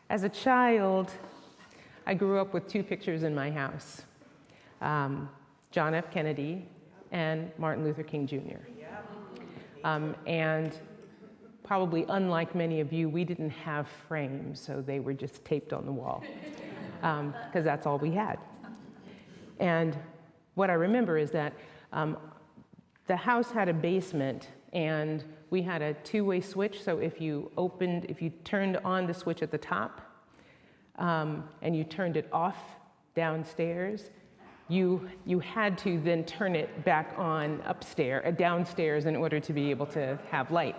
As a child, I grew up with two pictures in my house, John F. Kennedy and Martin Luther King Jr. And probably unlike many of you, we didn't have frames, so they were just taped on the wall, because that's all we had. And what I remember is that the house had a basement, and we had a two-way switch, so if you turned on the switch at the top, and you turned it off downstairs, you had to then turn it back on downstairs in order to be able to have light.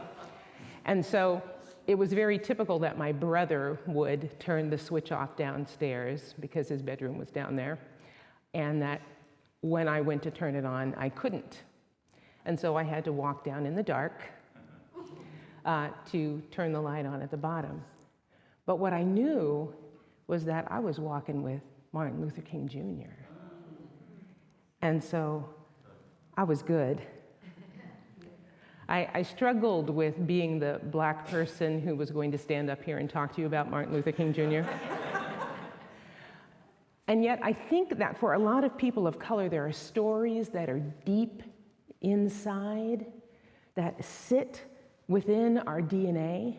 And so it was very typical that my brother would turn the switch off downstairs because his bedroom was down there, and that when I went to turn it on, I couldn't. And so I had to walk down in the dark to turn the light on at the bottom. But what I knew was that I was walking with Martin Luther King Jr. And so I was good. I struggled with being the black person who was going to stand up here and talk to you about Martin Luther King Jr. And yet I think that for a lot of people of color, there are stories that are deep inside, that sit within our DNA,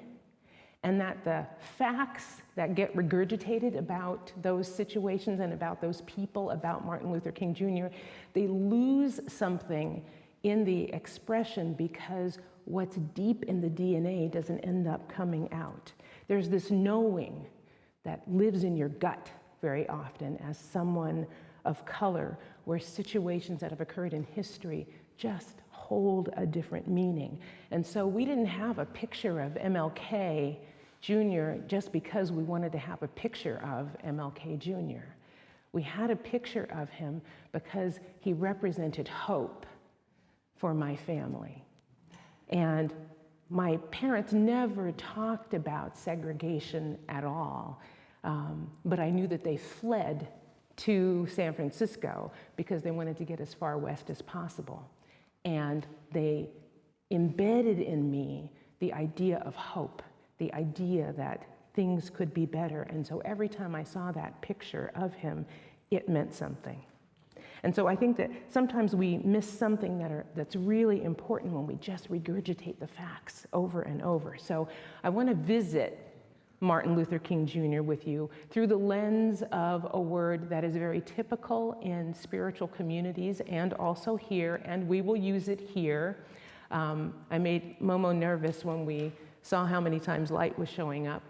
and that the facts that get regurgitated about those situations and about those people, about Martin Luther King Jr., they lose something in the expression because what's deep in the DNA doesn't end up coming out. There's this knowing that lives in your gut very often as someone of color, where situations that have occurred in history just hold a different meaning. And so we didn't have a picture of MLK Jr. just because we wanted to have a picture of MLK Jr. We had a picture of him because he represented hope for my family. And my parents never talked about segregation at all, but I knew that they fled to San Francisco because they wanted to get as far west as possible. And they embedded in me the idea of hope, the idea that things could be better. And so every time I saw that picture of him, it meant something. And so I think that sometimes we miss something that's really important when we just regurgitate the facts over and over. So I want to visit Martin Luther King Jr. with you through the lens of a word that is very typical in spiritual communities and also here, and we will use it here. I made Momo nervous when we saw how many times light was showing up.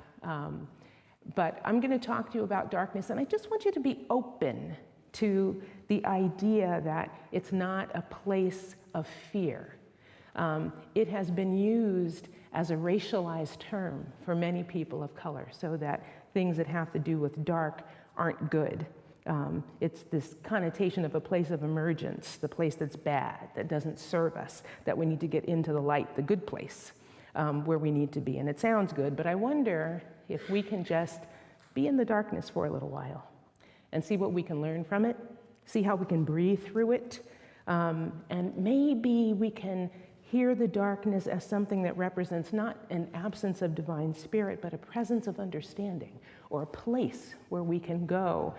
But I'm going to talk to you about darkness, and I just want you to be open to the idea that it's not a place of fear. It has been used as a racialized term for many people of color, so that things that have to do with dark aren't good. It's this connotation of a place of emergence, the place that's bad, that doesn't serve us, that we need to get into the light, the good place, where we need to be. And it sounds good, but I wonder if we can just be in the darkness for a little while and see what we can learn from it, see how we can breathe through it, and maybe we can hear the darkness as something that represents not an absence of divine spirit, but a presence of understanding, or a place where we can go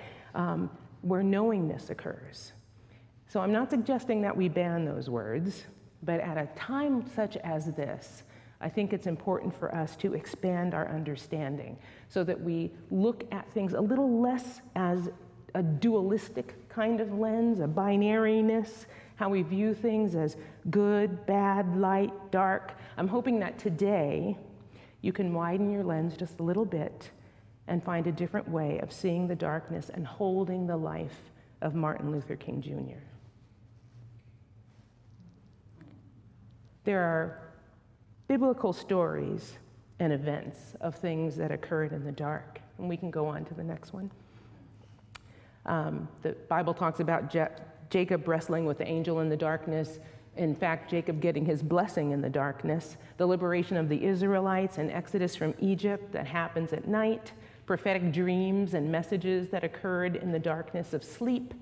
where knowingness occurs. So I'm not suggesting that we ban those words, but at a time such as this, I think it's important for us to expand our understanding so that we look at things a little less as a dualistic kind of lens, a binariness, how we view things as good, bad, light, dark. I'm hoping that today you can widen your lens just a little bit and find a different way of seeing the darkness and holding the life of Martin Luther King Jr. There are biblical stories and events of things that occurred in the dark, and we can go on to the next one. The Bible talks about Jacob wrestling with the angel in the darkness. In fact, Jacob getting his blessing in the darkness. The liberation of the Israelites and Exodus from Egypt that happens at night. Prophetic dreams and messages that occurred in the darkness of sleep.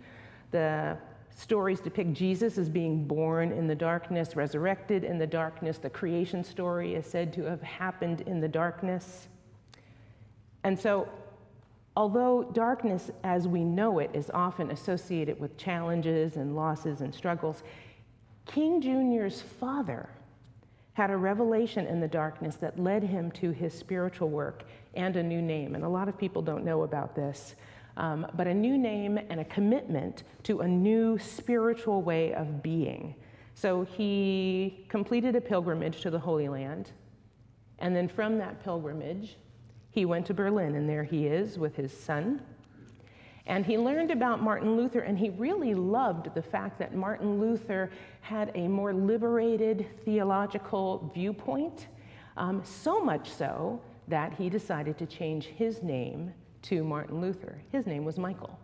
The stories depict Jesus as being born in the darkness, resurrected in the darkness. The creation story is said to have happened in the darkness. And so, although darkness as we know it is often associated with challenges and losses and struggles, King Jr.'s father had a revelation in the darkness that led him to his spiritual work and a new name. And a lot of people don't know about this, but a new name and a commitment to a new spiritual way of being. So he completed a pilgrimage to the Holy Land, and then from that pilgrimage, he went to Berlin, and there he is with his son. And he learned about Martin Luther, and he really loved the fact that Martin Luther had a more liberated theological viewpoint, so much so that he decided to change his name to Martin Luther. His name was Michael.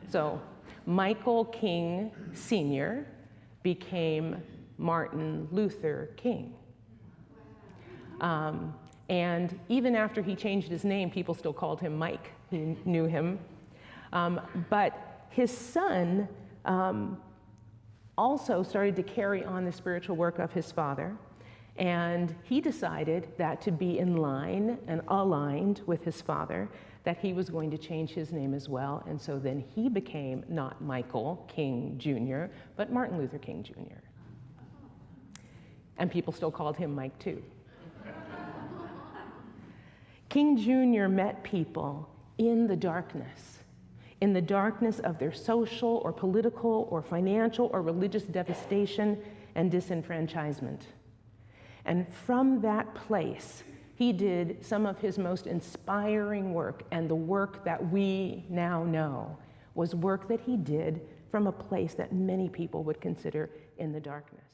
So Michael King Sr. became Martin Luther King. And even after he changed his name, people still called him Mike, who knew him. But his son also started to carry on the spiritual work of his father, and he decided that to be in line and aligned with his father, that he was going to change his name as well, and so then he became not Michael King Jr., but Martin Luther King Jr. And people still called him Mike too. King Jr. met people in the darkness of their social or political or financial or religious devastation and disenfranchisement. And from that place, he did some of his most inspiring work, and the work that we now know was work that he did from a place that many people would consider in the darkness.